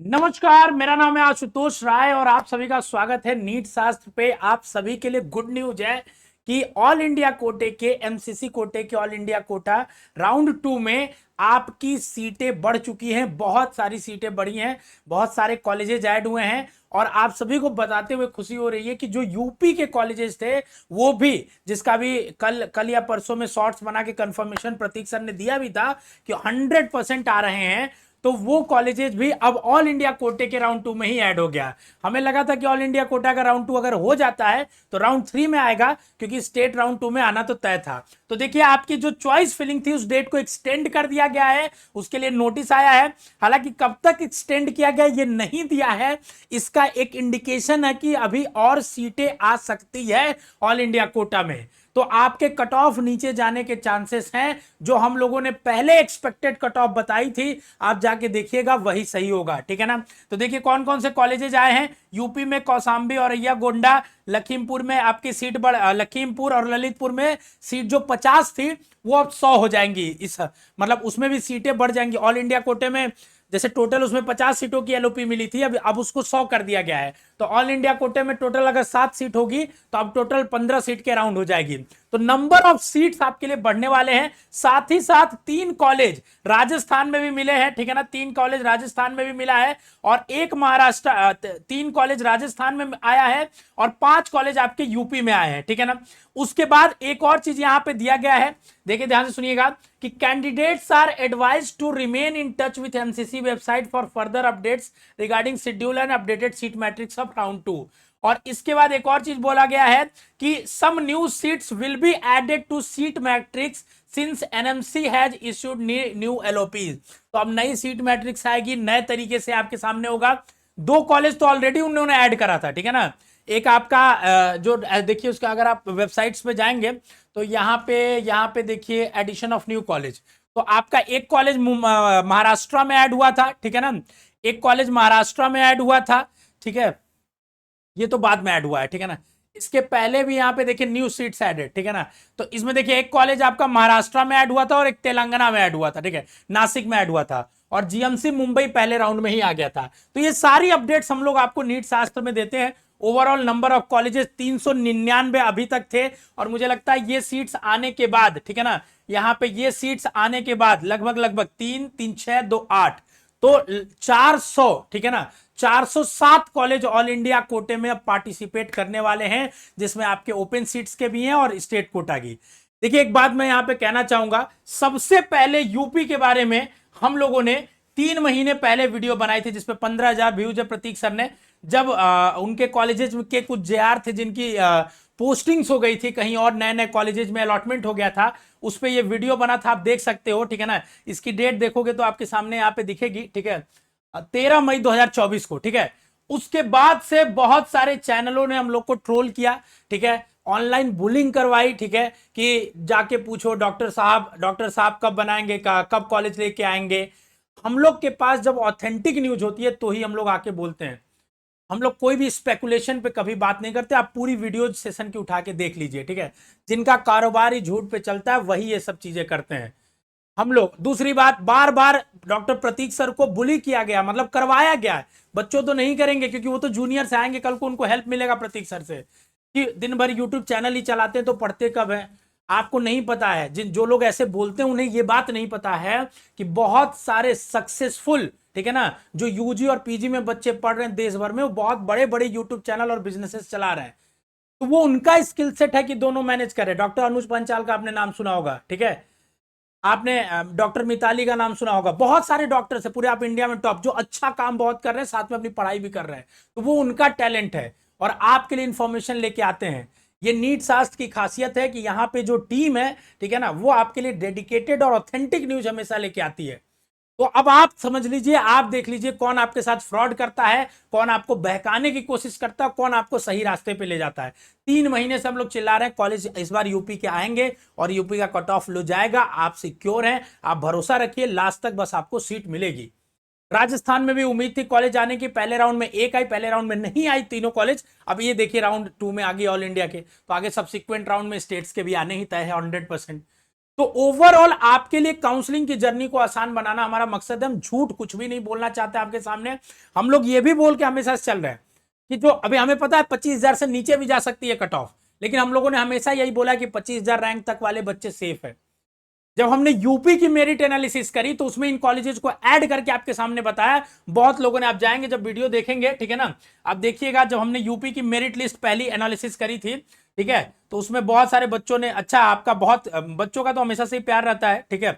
नमस्कार, मेरा नाम है आशुतोष राय और आप सभी का स्वागत है नीट शास्त्र पे। आप सभी के लिए गुड न्यूज है कि ऑल इंडिया कोटे के एमसीसी कोटे के ऑल इंडिया कोटा राउंड 2 में आपकी सीटें बढ़ चुकी हैं। बहुत सारी सीटें बढ़ी हैं, बहुत सारे कॉलेजेस ऐड हुए हैं और आप सभी को बताते हुए खुशी हो रही है कि जो यूपी के कॉलेजेस थे वो भी, जिसका भी कल या परसों में शॉर्ट्स बना के कंफर्मेशन प्रतीक सर ने दिया भी था कि 100% आ रहे हैं, तो वो कॉलेजेस भी अब ऑल इंडिया कोटे के राउंड 2 में ही ऐड हो गया। हमें लगा था कि ऑल इंडिया कोटा का राउंड 2 अगर हो जाता है तो राउंड 3 में आएगा, क्योंकि स्टेट राउंड 2 में आना तो तय था। तो देखिए, आपकी जो चॉइस फिलिंग थी उस डेट को एक्सटेंड कर दिया गया है, उसके लिए नोटिस आया है। हालांकि कब तक एक्सटेंड किया गया ये नहीं दिया है, इसका एक इंडिकेशन है कि अभी और सीटें आ सकती है ऑल इंडिया कोटा में। तो आपके कट ऑफ नीचे जाने के चांसेस हैं। जो हम लोगों ने पहले एक्सपेक्टेड कट ऑफ बताई थी, आप जाके देखिएगा वही सही होगा, ठीक है ना। तो देखिए कौन कौन से कॉलेजेस आए हैं। यूपी में कौसाम्बी, औरैया, गोंडा, लखीमपुर में आपकी सीट बढ़, लखीमपुर और ललितपुर में सीट जो 50 थी वो अब 100 हो जाएंगी। इस मतलब उसमें भी सीटें बढ़ जाएंगी। ऑल इंडिया कोटे में जैसे टोटल उसमें 50 सीटों की एलओपी मिली थी, अब उसको 100 कर दिया गया है। तो ऑल इंडिया कोटे में टोटल अगर 7 सीट होगी तो अब टोटल 15 सीट के राउंड हो जाएगी। तो नंबर ऑफ सीट्स आपके लिए बढ़ने वाले हैं। साथ ही साथ 3 कॉलेज राजस्थान में भी मिले हैं, ठीक है ना। 3 कॉलेज राजस्थान में भी मिला है और एक महाराष्ट्र, 3 कॉलेज राजस्थान में आया है और 5 कॉलेज आपके यूपी में आए हैं, ठीक है ना। उसके बाद एक और चीज यहां पे दिया गया है, देखिए ध्यान से सुनिएगा कि candidates are advised to remain in touch with MCC website for further updates regarding schedule and updated seat matrix of round 2। और इसके बाद एक और चीज बोला गया है कि some new seats will be added to seat matrix since NMC has issued new LOP. तो अब नई सीट मैट्रिक्स आएगी, नए तरीके से आपके सामने होगा। 2 कॉलेज तो ऑलरेडी उन्होंने ऐड करा था, ठीक है ना। एक आपका जो देखिए उसका, अगर आप वेबसाइट्स पे जाएंगे तो यहाँ पे देखिए एडिशन ऑफ न्यू कॉलेज। तो आपका एक कॉलेज महाराष्ट्र में ऐड हुआ था, ठीक है ना। एक कॉलेज महाराष्ट्र में ऐड हुआ था, ठीक है। ये तो बाद में ऐड हुआ है, ठीक है ना। इसके पहले भी यहाँ पे देखिए न्यू सीट्स एडेड, ठीक है ना। तो इसमें देखिए एक कॉलेज आपका महाराष्ट्र में ऐड हुआ था और एक तेलंगाना में ऐड हुआ था, ठीक है, नासिक में ऐड हुआ था और जीएमसी मुंबई पहले राउंड में ही आ गया था। तो ये सारी अपडेट्स हम लोग आपको नीट शास्त्र में देते हैं। ओवरऑल नंबर ऑफ कॉलेजेस 399 अभी तक थे और मुझे लगता है ये सीट्स आने के बाद, ठीक है ना, यहाँ पे ये सीट्स आने के बाद लगभग लगभग 3 3 6 2 8, तो 400, ठीक है ना, 407 कॉलेज ऑल इंडिया कोटे में अब पार्टिसिपेट करने वाले हैं, जिसमें आपके ओपन सीट्स के भी हैं और स्टेट कोटा की। देखिए एक बात मैं यहां पे कहना चाहूंगा, सबसे पहले यूपी के बारे में हम लोगों ने 3 महीने पहले वीडियो बनाई थी जिसपे 15,000 व्यूज है प्रतीक सर ने। जब उनके कॉलेजेस के कुछ जेआर थे जिनकी पोस्टिंग्स हो गई थी कहीं और, नए नए कॉलेजेस में अलॉटमेंट हो गया था, उस पर ये वीडियो बना था, आप देख सकते हो, ठीक है ना। इसकी डेट देखोगे तो आपके सामने यहाँ पे दिखेगी, ठीक है, 13 मई 2024 को, ठीक है। उसके बाद से बहुत सारे चैनलों ने हम लोग को ट्रोल किया, ठीक है, ऑनलाइन बुलिंग करवाई, ठीक है, कि जाके पूछो डॉक्टर साहब कब बनाएंगे, कब कॉलेज लेके आएंगे। हम लोग के पास जब ऑथेंटिक न्यूज होती है तो ही हम लोग आके बोलते हैं। हम लोग कोई भी स्पेकुलेशन पे कभी बात नहीं करते। आप पूरी वीडियो सेशन की उठा के देख लीजिए, ठीक है। जिनका कारोबार ही झूठ पे चलता है वही ये सब चीजें करते हैं। हम लोग, दूसरी बात, बार बार डॉक्टर प्रतीक सर को बुली किया गया, मतलब करवाया गया है। बच्चों तो नहीं करेंगे क्योंकि वो तो जूनियर से आएंगे, कल को उनको हेल्प मिलेगा प्रतीक सर से। कि दिन भर यूट्यूब चैनल ही चलाते हैं तो पढ़ते कब है, आपको नहीं पता है। जो लोग ऐसे बोलते हैं उन्हें ये बात नहीं पता है कि बहुत सारे सक्सेसफुल, ठीक है ना, जो यूजी और पीजी में बच्चे पढ़ रहे हैं देश भर में, वो बहुत बड़े बड़े यूट्यूब चैनल और बिजनेसेस चला रहे हैं। तो वो उनका स्किल सेट है कि दोनों मैनेज करे। डॉक्टर अनुज पंचाल का आपने नाम सुना होगा, ठीक है। आपने डॉक्टर मिताली का नाम सुना होगा। बहुत सारे डॉक्टर्स है पूरे आप इंडिया में टॉप, जो अच्छा काम बहुत कर रहे हैं, साथ में अपनी पढ़ाई भी कर रहे हैं। तो वो उनका टैलेंट है और आपके लिए इंफॉर्मेशन लेके आते हैं। ये नीट शास्त्र की खासियत है कि यहाँ पे जो टीम है, ठीक है ना, वो आपके लिए डेडिकेटेड और ऑथेंटिक न्यूज हमेशा लेके आती है। तो अब आप समझ लीजिए, आप देख लीजिए कौन आपके साथ फ्रॉड करता है, कौन आपको बहकाने की कोशिश करता है, कौन आपको सही रास्ते पे ले जाता है। 3 महीने से हम लोग चिल्ला रहे हैं कॉलेज इस बार यूपी के आएंगे और यूपी का कट ऑफ लो जाएगा। आप सिक्योर हैं, आप भरोसा रखिए, लास्ट तक बस आपको सीट मिलेगी। राजस्थान में भी उम्मीद थी कॉलेज आने की, पहले राउंड में एक आई, पहले राउंड में नहीं आई तीनों कॉलेज। अब ये देखिए राउंड 2 में आ गई ऑल इंडिया के, तो आगे सब्सिक्वेंट राउंड में स्टेट्स के भी आने ही तय है 100%। तो ओवरऑल आपके लिए काउंसलिंग की जर्नी को आसान बनाना हमारा मकसद है। हम झूठ कुछ भी नहीं बोलना चाहते आपके सामने। हम लोग ये भी बोल के हमेशा चल रहे हैं कि जो अभी हमें पता है 25,000 से नीचे भी जा सकती है कट ऑफ, लेकिन हम लोगों ने हमेशा यही बोला कि 25,000 रैंक तक वाले बच्चे सेफ है। जब हमने यूपी की मेरिट एनालिसिस करी तो उसमें इन कॉलेजेस को ऐड करके आपके सामने बताया। बहुत लोगों ने, आप जाएंगे जब वीडियो देखेंगे, ठीक है ना, आप देखिएगा जब हमने यूपी की मेरिट लिस्ट पहली एनालिसिस करी थी, ठीक है, तो उसमें बहुत सारे बच्चों ने, अच्छा आपका बहुत बच्चों का तो हमेशा से ही प्यार रहता है, ठीक है,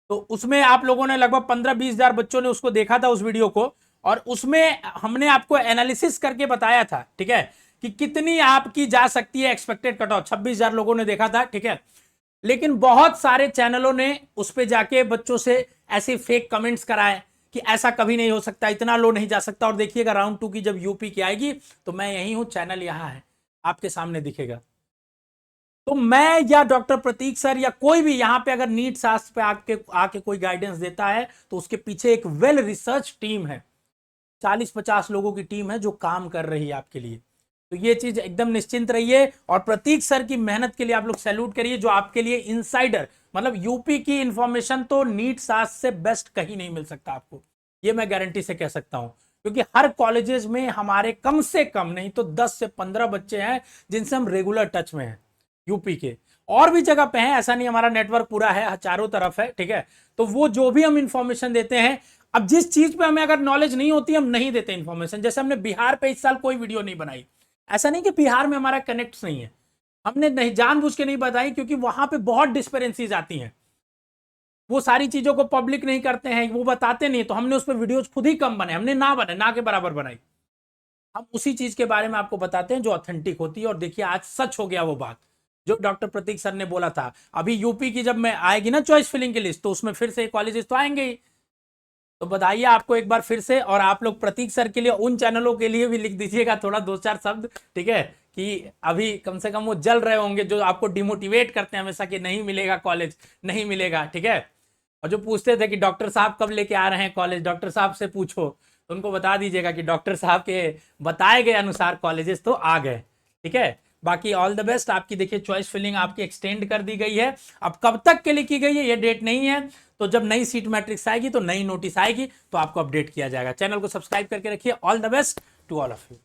तो उसमें आप लोगों ने लगभग 15-20 हजार बच्चों ने उसको देखा था उस वीडियो को, और उसमें हमने आपको एनालिसिस करके बताया था, ठीक है, कि कितनी आपकी जा सकती है एक्सपेक्टेड कट ऑफ। 26,000 लोगों ने देखा था, ठीक है, लेकिन बहुत सारे चैनलों ने उस पर जाके बच्चों से ऐसे फेक कमेंट्स कराए कि ऐसा कभी नहीं हो सकता, इतना लो नहीं जा सकता। और देखिएगा राउंड 2 की जब यूपी की आएगी तो मैं यही हूं, चैनल यहां है, आपके सामने दिखेगा। तो मैं या डॉक्टर प्रतीक सर या कोई भी यहां पे अगर नीट शास्त्र पे आके कोई गाइडेंस देता है तो उसके पीछे एक वेल रिसर्च टीम है, 40-50 लोगों की टीम है जो काम कर रही है आपके लिए। तो ये चीज एकदम निश्चिंत रहिए, और प्रतीक सर की मेहनत के लिए आप लोग सैल्यूट करिए, जो आपके लिए इनसाइडर, मतलब यूपी की इंफॉर्मेशन तो नीट शास्त्र से बेस्ट कहीं नहीं मिल सकता आपको, ये मैं गारंटी से कह सकता हूं। क्योंकि हर कॉलेजेस में हमारे कम से कम नहीं तो 10 से 15 बच्चे हैं जिनसे हम रेगुलर टच में हैं यूपी के, और भी जगह पे हैं, ऐसा नहीं, हमारा नेटवर्क पूरा है, चारों तरफ है, ठीक है। तो वो जो भी हम इंफॉर्मेशन देते हैं, अब जिस चीज पे हमें अगर नॉलेज नहीं होती हम नहीं देते इंफॉर्मेशन। जैसे हमने बिहार पे इस साल कोई वीडियो नहीं बनाई, ऐसा नहीं कि बिहार में हमारा कनेक्ट नहीं है, हमने नहीं जानबूझ के नहीं बताई, क्योंकि वहां पे बहुत डिस्पेरेंसीज आती हैं, वो सारी चीजों को पब्लिक नहीं करते हैं, वो बताते नहीं, तो हमने उस पर वीडियोज खुद ही कम बनाए, हमने ना बनाए, ना के बराबर बनाई। हम उसी चीज के बारे में आपको बताते हैं जो ऑथेंटिक होती है। और देखिए आज सच हो गया वो बात जो डॉक्टर प्रतीक सर ने बोला था। अभी यूपी की जब मैं आएगी ना चॉइस फिलिंग की लिस्ट, तो उसमें फिर से कॉलेजेस तो आएंगे ही, तो बताइए आपको एक बार फिर से। और आप लोग प्रतीक सर के लिए उन चैनलों के लिए भी लिख दीजिएगा थोड़ा 2-4 शब्द, ठीक है, कि अभी कम से कम वो जल रहे होंगे जो आपको डिमोटिवेट करते हैं हमेशा कि नहीं मिलेगा कॉलेज, नहीं मिलेगा, ठीक है। और जो पूछते थे कि डॉक्टर साहब कब लेके आ रहे हैं कॉलेज, डॉक्टर साहब से पूछो, तो उनको बता दीजिएगा कि डॉक्टर साहब के बताए गए अनुसार कॉलेजेस तो आ गए, ठीक है। बाकी ऑल द बेस्ट। आपकी देखिए चॉइस फिलिंग आपकी एक्सटेंड कर दी गई है, अब कब तक के लिए की गई है ये डेट नहीं है, तो जब नई सीट मैट्रिक्स आएगी तो नई नोटिस आएगी तो आपको अपडेट किया जाएगा। चैनल को सब्सक्राइब करके रखिए। All the best to all of you.